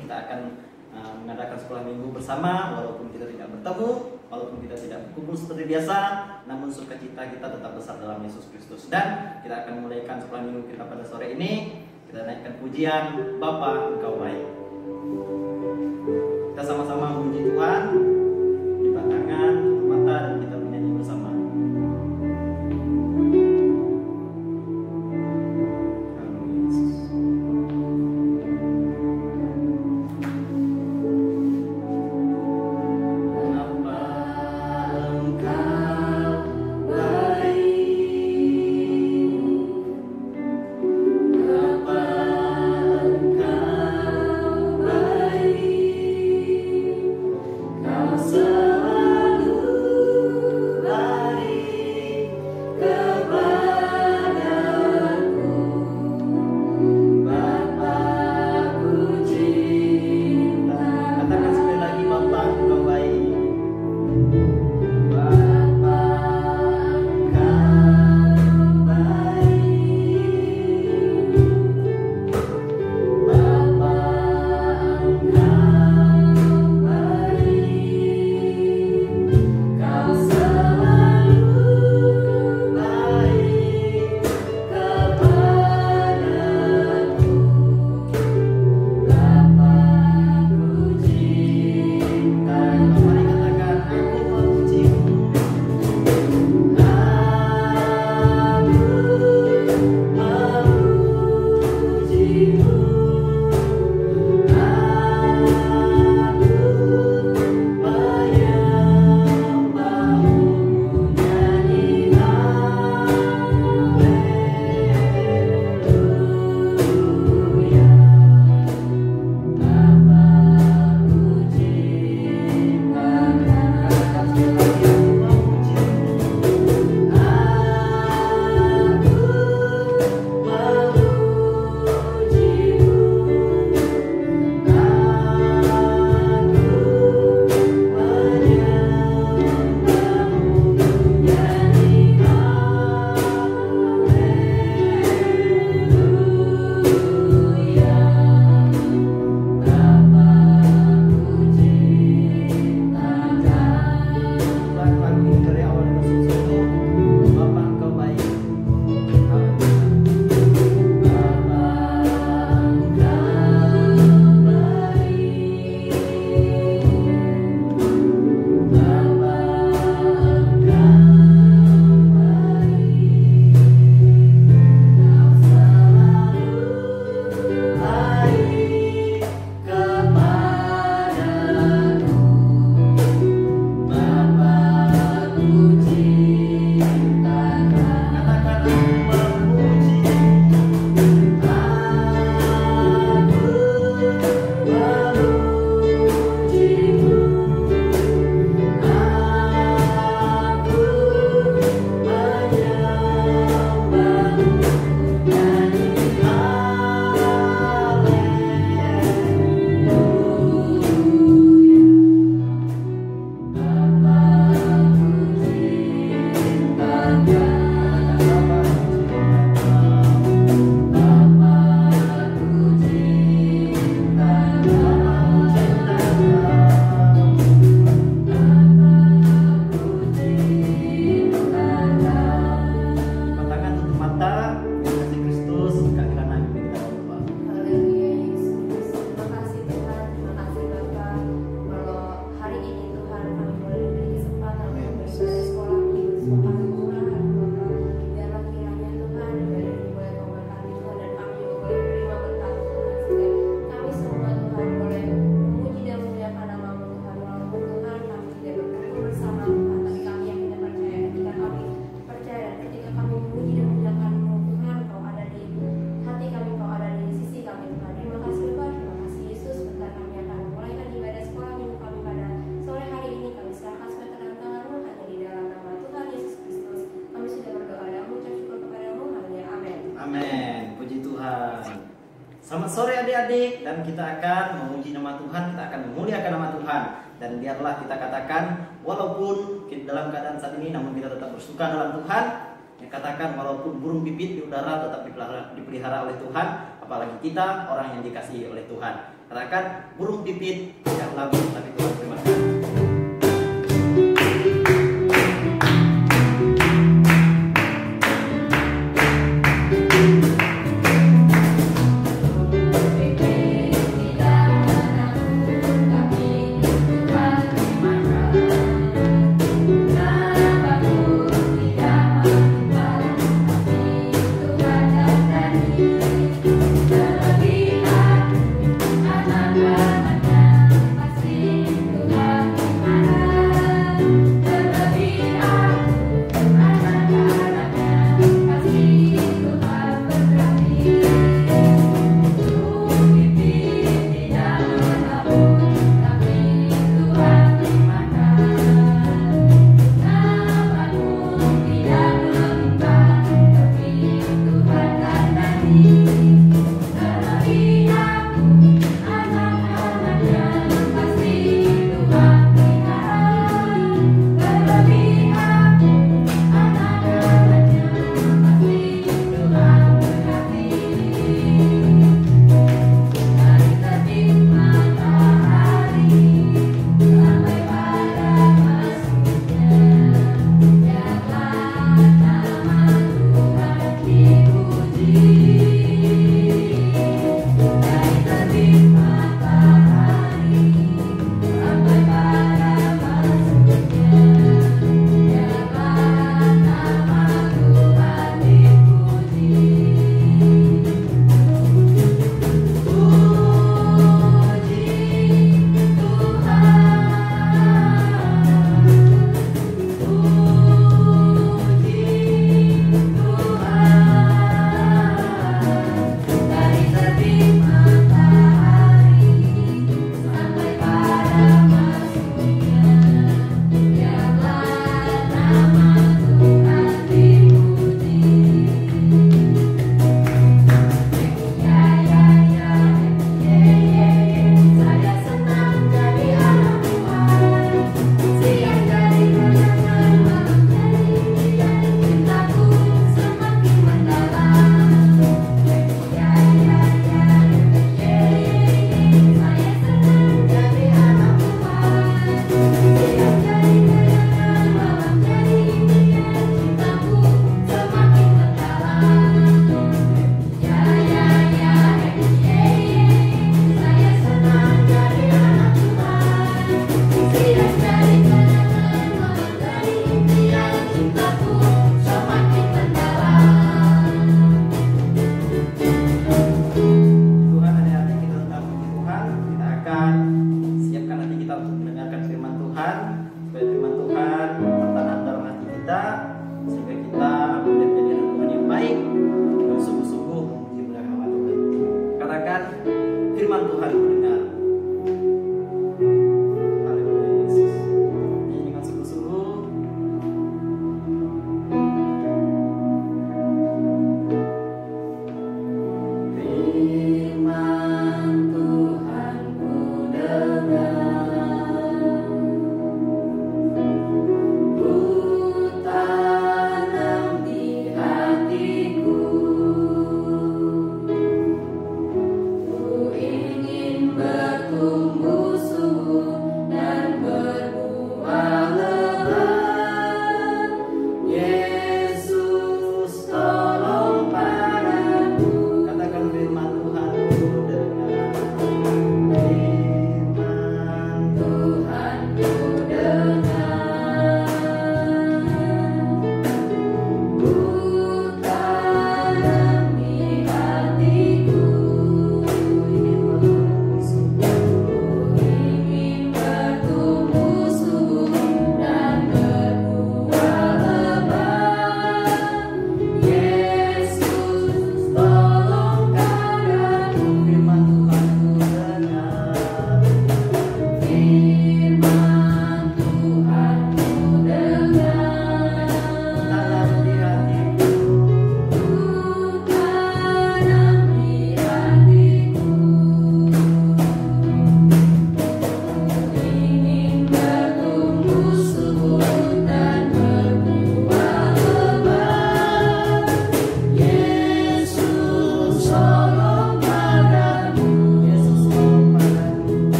ini kita akan mengadakan sekolah minggu bersama, walaupun kita tidak bertemu, walaupun kita tidak berkumpul seperti biasa, namun sukacita kita tetap besar dalam Yesus Kristus. Dan kita akan memulaikan sekolah minggu kita pada sore ini. Kita naikkan pujian Bapa Engkau Baik. Kita sama-sama memuji Tuhan, lipat tangan, tutup mata, dan kita menyanyi bersama. Selamat sore adik-adik, dan kita akan memuji nama Tuhan, kita akan memuliakan nama Tuhan. Dan biarlah kita katakan, walaupun dalam keadaan saat ini namun kita tetap bersuka dalam Tuhan. Ya, katakan walaupun burung pipit di udara tetap dipelihara oleh Tuhan, apalagi kita orang yang dikasihi oleh Tuhan. Katakan burung pipit tidak lagu, tapi Tuhan terima kasih. Tuhan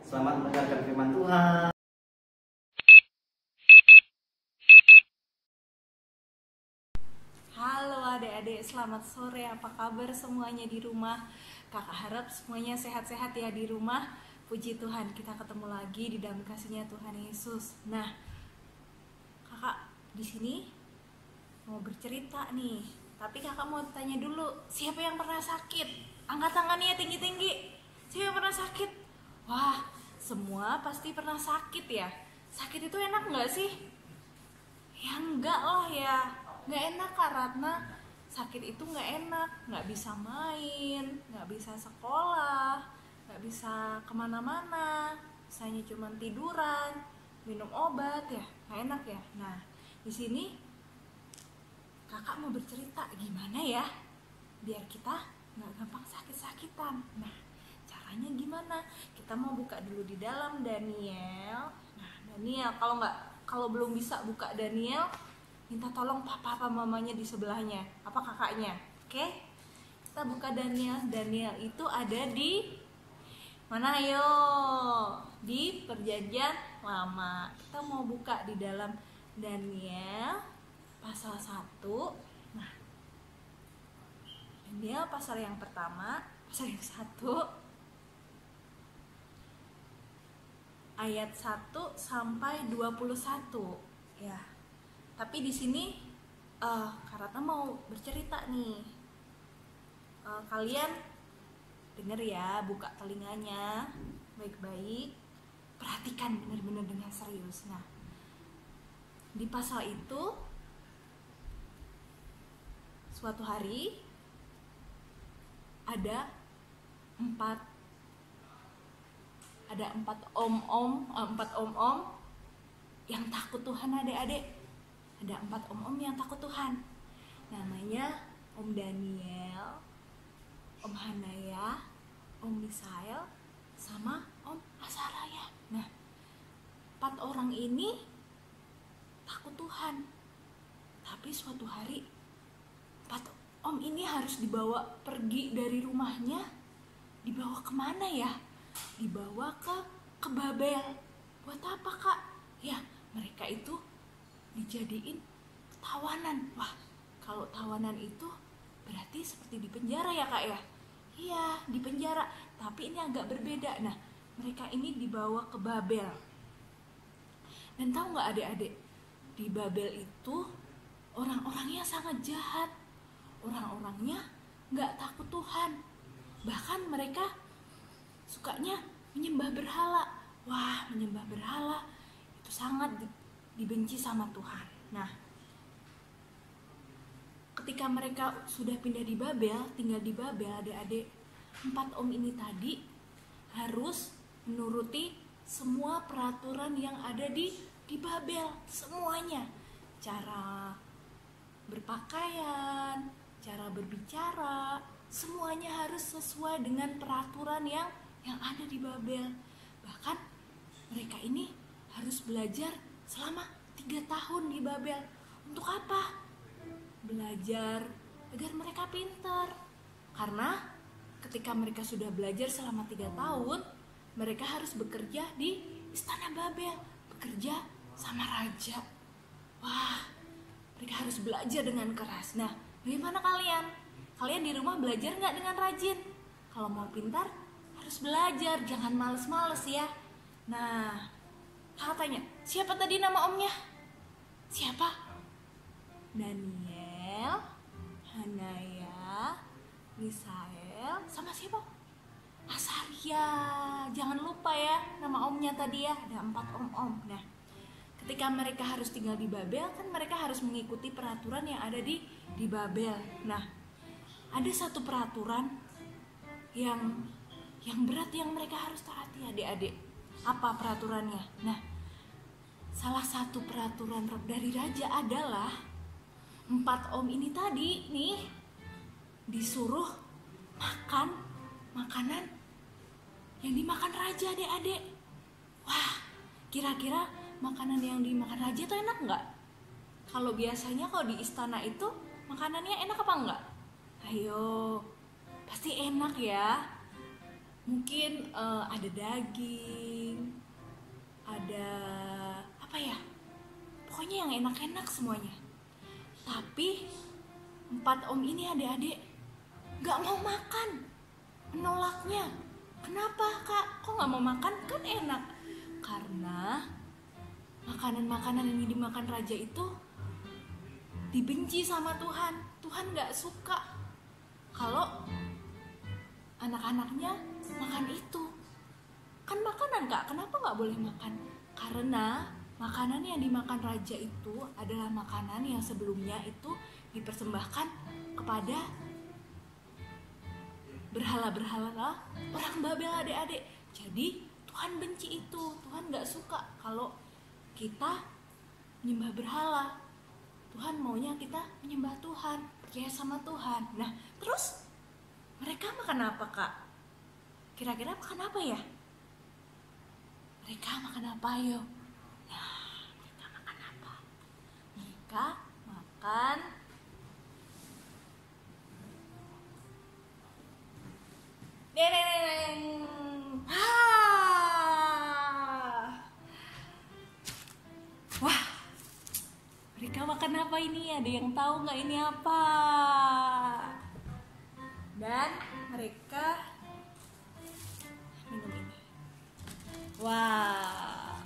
Selamat mendengarkan firman Tuhan. Halo adik-adik, selamat sore. Apa kabar semuanya di rumah? Kakak harap semuanya sehat-sehat ya di rumah. Puji Tuhan, kita ketemu lagi di dalam kasih-Nya Tuhan Yesus. Nah, kakak di sini mau bercerita nih. Tapi kakak mau tanya dulu, siapa yang pernah sakit? Angkat tangannya tinggi-tinggi. Siapa yang pernah sakit? Wah, semua pasti pernah sakit ya. Sakit itu enak nggak sih? Ya enggak lah ya, nggak enak karena sakit itu nggak enak, nggak bisa main, nggak bisa sekolah, nggak bisa kemana-mana, misalnya cuma tiduran, minum obat ya, nggak enak ya. Nah, di sini kakak mau bercerita gimana ya, biar kita nggak gampang sakit-sakitan. Nah, caranya gimana? Kita mau buka dulu di dalam Daniel. Nah, Daniel, kalau belum bisa buka Daniel, minta tolong papa apa mamanya di sebelahnya, apa kakaknya. Oke? Kita buka Daniel. Daniel itu ada di mana ayo? Di Perjanjian Lama. Kita mau buka di dalam Daniel pasal 1. Nah, Daniel pasal yang pertama, pasal yang 1 ayat 1 sampai 21 ya. Tapi di sini karena mau bercerita nih, kalian denger ya, buka telinganya baik-baik, perhatikan benar-benar dengan serius. Nah, di pasal itu suatu hari ada empat om-om yang takut Tuhan adik-adik. Ada 4 om-om yang takut Tuhan. Namanya Om Daniel, Om Hanaya, Om Misael, sama Om Azaraya. Nah, 4 orang ini takut Tuhan. Tapi suatu hari 4 om ini harus dibawa pergi dari rumahnya. Dibawa kemana ya? Dibawa ke Babel. Buat apa kak? Ya, mereka itu dijadiin tawanan. Wah, kalau tawanan itu berarti seperti di penjara ya kak ya? Iya, di penjara. Tapi ini agak berbeda. Nah, mereka ini dibawa ke Babel. Dan tahu nggak adik-adik? Di Babel itu orang-orangnya sangat jahat. Orang-orangnya nggak takut Tuhan. Bahkan mereka sukanya menyembah berhala. Wah, menyembah berhala itu sangat dibenci sama Tuhan. Nah, ketika mereka sudah pindah di Babel, tinggal di Babel, adik-adik, 4 om ini tadi harus menuruti semua peraturan yang ada di Babel, semuanya. Cara berpakaian, cara berbicara, semuanya harus sesuai dengan peraturan yang ada di Babel. Bahkan mereka ini harus belajar selama 3 tahun di Babel. Untuk apa? Belajar agar mereka pintar. Karena ketika mereka sudah belajar selama 3 tahun, mereka harus bekerja di istana Babel, bekerja sama raja. Wah, mereka harus belajar dengan keras. Nah, bagaimana kalian? Kalian di rumah belajar nggak dengan rajin? Kalau mau pintar, harus belajar, jangan males-males ya. Nah, katanya, siapa tadi nama omnya? Siapa? Daniel, Hanaya, Misael, sama siapa? Azaria. Jangan lupa ya nama omnya tadi ya, ada 4 om-om. Nah, ketika mereka harus tinggal di Babel, kan mereka harus mengikuti peraturan yang ada di Babel. Nah, ada satu peraturan yang berat yang mereka harus taati adik-adik. Apa peraturannya? Nah, salah satu peraturan dari raja adalah 4 om ini tadi nih disuruh makan makanan yang dimakan raja adik-adik. Wah, kira-kira makanan yang dimakan raja itu enak nggak? Kalau biasanya kalau di istana itu makanannya enak apa enggak? Ayo, pasti enak ya. Mungkin ada daging, ada apa ya, pokoknya yang enak-enak semuanya. Tapi 4 om ini adik-adik gak mau makan, menolaknya. Kenapa kak? Kok gak mau makan? Kan enak. Karena makanan-makanan yang dimakan raja itu dibenci sama Tuhan. Tuhan gak suka kalau anak-anaknya makan itu. Kan makanan kak, kenapa gak boleh makan? Karena makanan yang dimakan raja itu adalah makanan yang sebelumnya itu dipersembahkan kepada berhala-berhala orang Babel adik-adik. Jadi Tuhan benci itu. Tuhan gak suka kalau kita menyembah berhala. Tuhan maunya kita menyembah Tuhan, percaya sama Tuhan. Nah terus mereka makan apa kak? Kira-kira makan apa ya? Mereka makan apa yo? Nah, mereka makan apa? Mereka makan dereng. Wah, mereka makan apa ini? Ada yang tahu nggak ini apa? Dan mereka minum ini. Wah,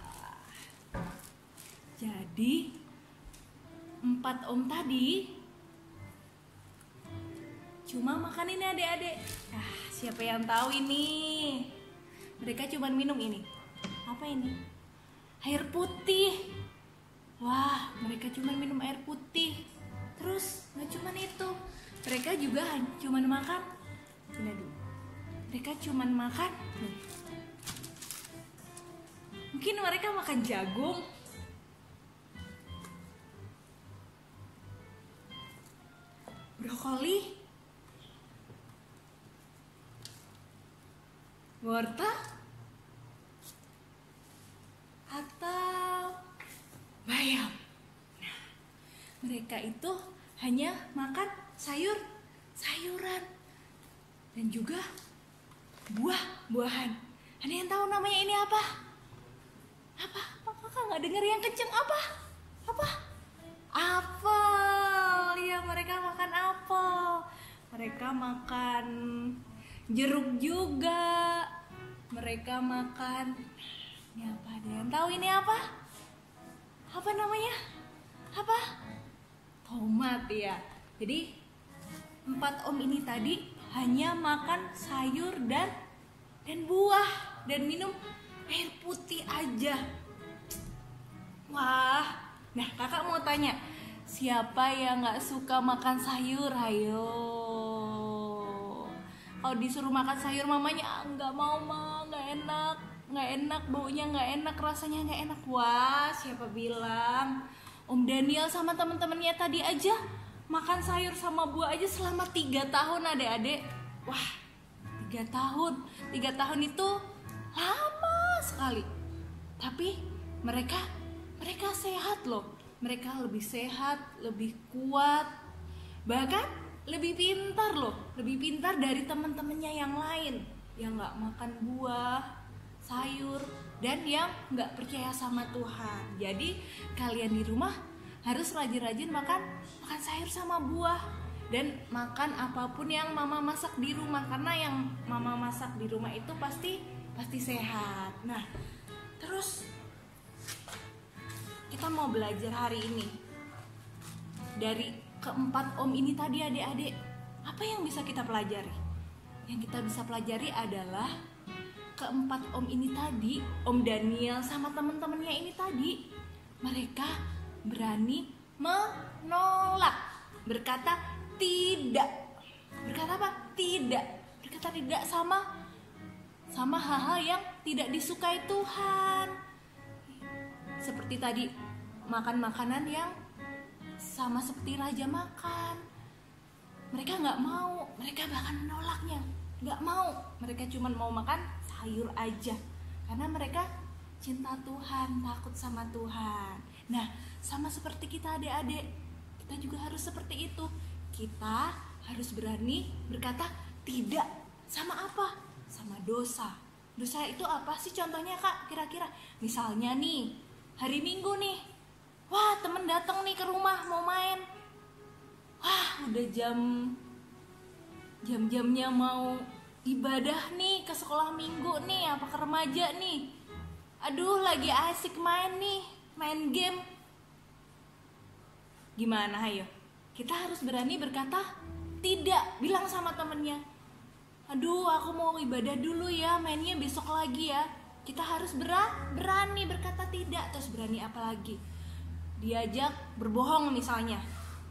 jadi 4 om tadi cuma makan ini adik-adik. Nah, siapa yang tahu ini? Mereka cuma minum ini. Apa ini? Air putih. Wah, mereka cuma minum air putih. Terus nggak cuma itu, mereka juga cuma makan. Ini dulu. Mereka cuma makan. Mungkin mereka makan jagung. Brokoli. Wortel. Atau bayam. Nah, mereka itu hanya makan sayuran dan juga buah-buahan. Ada yang tahu namanya ini apa? Apa? Kakak nggak dengar yang kenceng apa? Apa? Apel. Ya, mereka makan apel. Mereka makan jeruk juga. Mereka makan ini apa? Ada yang tahu ini apa? Apa namanya? Apa? Tomat ya. Jadi 4 om ini tadi hanya makan sayur dan buah dan minum air putih aja. Wah, nah kakak mau tanya, siapa yang nggak suka makan sayur? Ayo, kalau disuruh makan sayur mamanya nggak mau mah, nggak enak baunya, nggak enak rasanya, nggak enak. Wah, siapa bilang? Om Daniel sama teman-temannya tadi aja makan sayur sama buah aja selama 3 tahun adik-adik. Wah, 3 tahun 3 tahun itu lama sekali. Tapi mereka sehat loh. Mereka lebih sehat, lebih kuat, bahkan lebih pintar loh. Lebih pintar dari teman-temannya yang lain yang gak makan buah, sayur, dan yang gak percaya sama Tuhan. Jadi kalian di rumah harus rajin-rajin makan sayur sama buah, dan makan apapun yang mama masak di rumah, karena yang mama masak di rumah itu pasti sehat. Nah, terus kita mau belajar hari ini dari keempat om ini tadi adik-adik. Apa yang bisa kita pelajari? Yang kita bisa pelajari adalah keempat om ini tadi, Om Daniel sama teman-temannya ini tadi, mereka berani menolak, berkata tidak. Berkata apa? Tidak. Berkata tidak sama hal-hal yang tidak disukai Tuhan. Seperti tadi, makan makanan yang sama seperti raja makan. Mereka nggak mau, mereka bahkan menolaknya. Nggak mau, mereka cuma mau makan sayur aja. Karena mereka cinta Tuhan, takut sama Tuhan. Nah, sama seperti kita adik-adik, kita juga harus seperti itu. Kita harus berani berkata tidak sama apa? Sama dosa. Dosa itu apa sih contohnya Kak? Kira-kira misalnya nih, hari Minggu nih, wah temen datang nih ke rumah mau main, wah udah jam-jamnya mau ibadah nih, ke sekolah minggu nih, apa ke remaja nih, aduh lagi asik main nih, main game. Gimana ayo? Kita harus berani berkata tidak, bilang sama temennya, aduh aku mau ibadah dulu ya, mainnya besok lagi ya. Kita harus berani berkata tidak. Terus berani apa lagi? Diajak berbohong misalnya,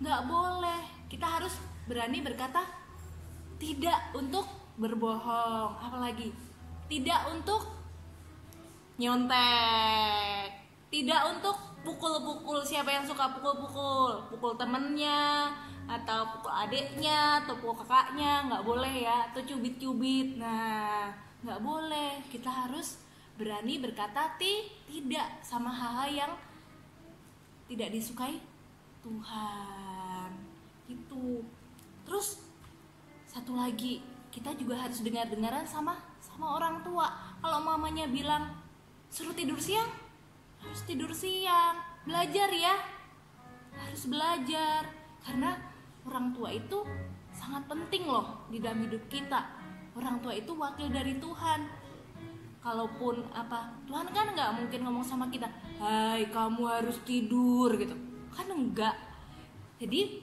nggak boleh. Kita harus berani berkata tidak untuk berbohong. Apalagi tidak untuk nyontek, tidak untuk pukul-pukul. Siapa yang suka pukul temennya, atau pukul adiknya, atau pukul kakaknya, nggak boleh ya. Atau cubit-cubit, nah nggak boleh. Kita harus berani berkata tidak sama hal-hal yang tidak disukai Tuhan gitu. Terus satu lagi, kita juga harus dengar-dengaran sama orang tua. Kalau mamanya bilang suruh tidur siang, harus tidur siang. Belajar ya, harus belajar. Karena orang tua itu sangat penting loh di dalam hidup kita. Orang tua itu wakil dari Tuhan. Kalaupun apa, Tuhan kan nggak mungkin ngomong sama kita, hai kamu harus tidur gitu, kan enggak. Jadi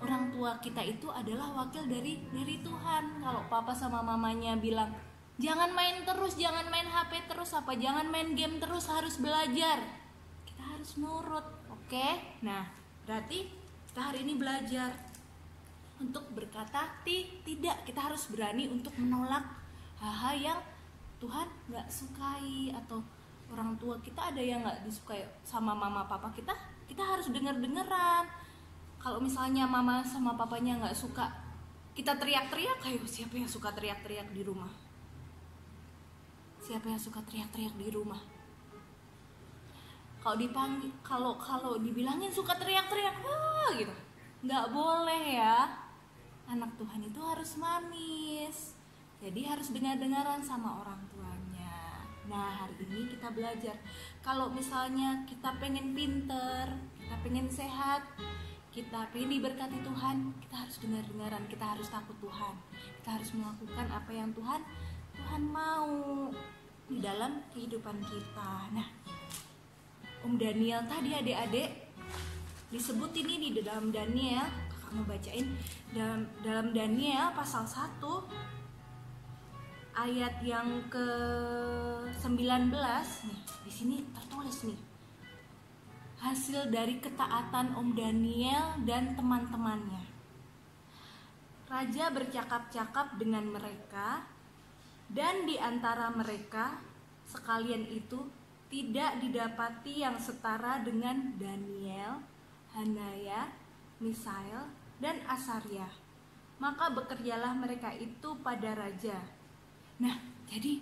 orang tua kita itu adalah wakil dari Tuhan. Kalau papa sama mamanya bilang jangan main terus, jangan main HP terus, apa jangan main game terus, harus belajar, kita harus nurut. Oke? Nah, berarti kita hari ini belajar untuk berkata tidak. Kita harus berani untuk menolak hal-hal yang Tuhan gak sukai. Atau orang tua kita ada yang gak disukai sama mama papa kita, kita harus dengar-dengaran. Kalau misalnya mama sama papanya gak suka, kita teriak-teriak. Ayo, siapa yang suka teriak-teriak di rumah? Siapa yang suka teriak-teriak di rumah? Kalau dipanggil, kalau dibilangin suka teriak-teriak, wah gitu, nggak boleh ya. Anak Tuhan itu harus manis, jadi harus dengar-dengaran sama orang tuanya. Nah, hari ini kita belajar, kalau misalnya kita pengen pinter, kita pengen sehat, kita pengen diberkati Tuhan, kita harus dengar-dengaran, kita harus takut Tuhan, kita harus melakukan apa yang Tuhan mau di dalam kehidupan kita. Nah, Om Daniel tadi adik-adik disebut ini di dalam Daniel, kakak mau bacain dalam Daniel pasal 1 ayat yang ke-19 nih. Di sini tertulis nih, hasil dari ketaatan Om Daniel dan teman-temannya. Raja bercakap-cakap dengan mereka, dan di antara mereka sekalian itu tidak didapati yang setara dengan Daniel, Hanaya, Misael, dan Asaria. Maka bekerjalah mereka itu pada raja. Nah, jadi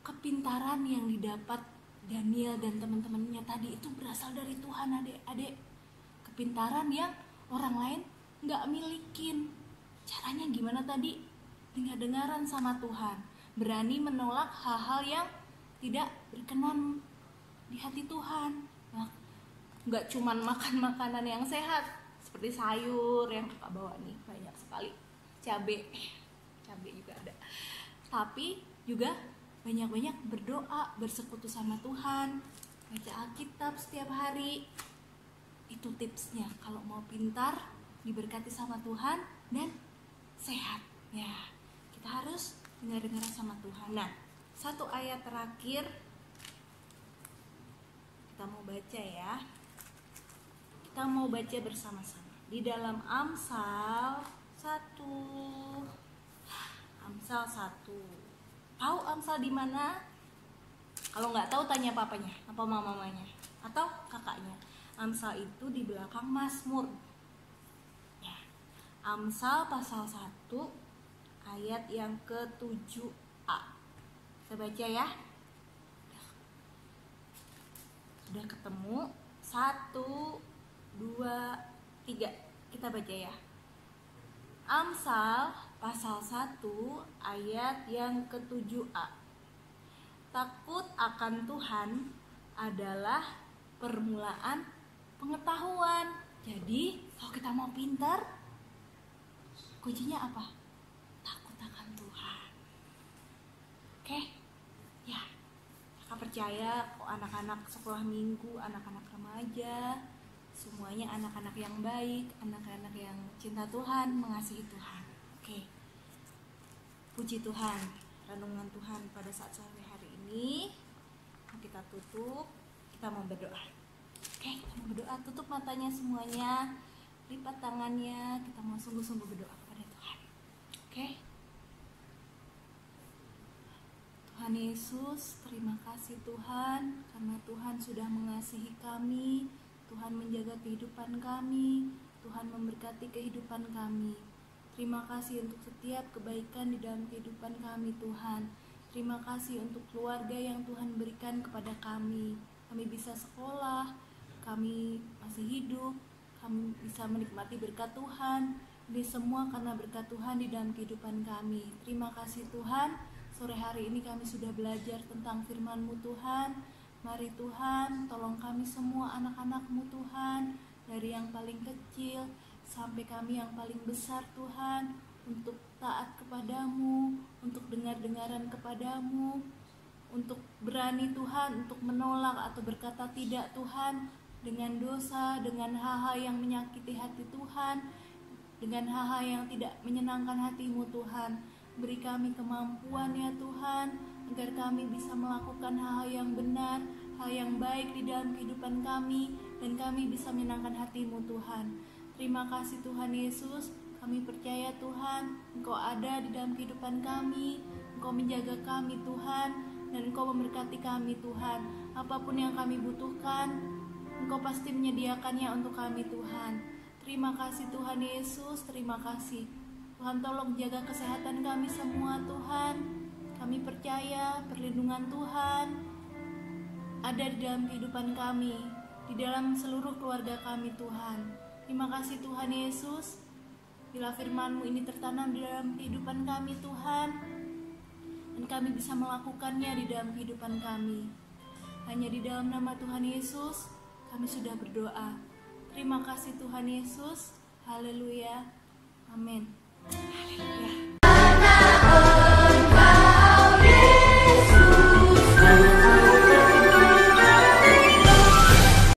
kepintaran yang didapat Daniel dan teman-temannya tadi itu berasal dari Tuhan, adik-adik. Kepintaran yang orang lain gak milikin. Caranya gimana tadi? Dengar-dengaran sama Tuhan, berani menolak hal-hal yang tidak berkenan di hati Tuhan. Nah, nggak cuman makan makanan yang sehat seperti sayur yang kakak bawa nih, banyak sekali, cabai juga ada, tapi juga banyak-banyak berdoa, bersekutu sama Tuhan, baca Alkitab setiap hari. Itu tipsnya kalau mau pintar, diberkati sama Tuhan, dan sehat ya. Kita harus dengar-dengar sama Tuhan. Nah, satu ayat terakhir kita mau baca ya. Kita mau baca bersama-sama di dalam Amsal 1. Amsal 1. Tahu Amsal di mana? Kalau nggak tahu tanya papanya atau mamanya atau kakaknya. Amsal itu di belakang Mazmur. Ya. Amsal pasal 1 ayat yang ke-7a. Kita baca ya. Sudah ketemu? 1, 2, 3. Kita baca ya. Amsal pasal 1 ayat yang ke-7a. Takut akan Tuhan adalah permulaan pengetahuan. Jadi kalau kita mau pintar, kuncinya apa? Takut akan Tuhan. Oke? Ya, kakak percaya kok anak-anak sekolah minggu, anak-anak remaja, semuanya anak-anak yang baik, anak-anak yang cinta Tuhan, mengasihi Tuhan. Oke. Puji Tuhan, renungan Tuhan pada saat sore hari ini kita tutup, kita mau berdoa. Oke, kita mau berdoa, tutup matanya semuanya, lipat tangannya, kita mau sungguh-sungguh berdoa kepada Tuhan. Oke. Tuhan Yesus, terima kasih Tuhan, karena Tuhan sudah mengasihi kami, Tuhan menjaga kehidupan kami, Tuhan memberkati kehidupan kami. Terima kasih untuk setiap kebaikan di dalam kehidupan kami Tuhan. Terima kasih untuk keluarga yang Tuhan berikan kepada kami. Kami bisa sekolah, kami masih hidup, kami bisa menikmati berkat Tuhan. Ini semua karena berkat Tuhan di dalam kehidupan kami. Terima kasih Tuhan, sore hari ini kami sudah belajar tentang firman-Mu Tuhan. Mari Tuhan, tolong kami semua anak-anak-Mu Tuhan, dari yang paling kecil sampai kami yang paling besar Tuhan, untuk taat kepadamu, untuk dengar-dengaran kepadamu, untuk berani Tuhan, untuk menolak atau berkata tidak Tuhan, dengan dosa, dengan hal-hal yang menyakiti hati Tuhan, dengan hal-hal yang tidak menyenangkan hati-Mu Tuhan. Beri kami kemampuan ya Tuhan, agar kami bisa melakukan hal-hal yang benar, hal yang baik di dalam kehidupan kami, dan kami bisa menyenangkan hati-Mu Tuhan. Terima kasih Tuhan Yesus, kami percaya Tuhan, Engkau ada di dalam kehidupan kami, Engkau menjaga kami Tuhan, dan Engkau memberkati kami Tuhan. Apapun yang kami butuhkan, Engkau pasti menyediakannya untuk kami Tuhan. Terima kasih Tuhan Yesus, terima kasih. Tuhan tolong jaga kesehatan kami semua Tuhan. Kami percaya perlindungan Tuhan ada di dalam kehidupan kami, di dalam seluruh keluarga kami Tuhan. Terima kasih Tuhan Yesus, bila firman-Mu ini tertanam di dalam kehidupan kami Tuhan, dan kami bisa melakukannya di dalam kehidupan kami. Hanya di dalam nama Tuhan Yesus kami sudah berdoa. Terima kasih Tuhan Yesus. Haleluya. Amin. Haleluya.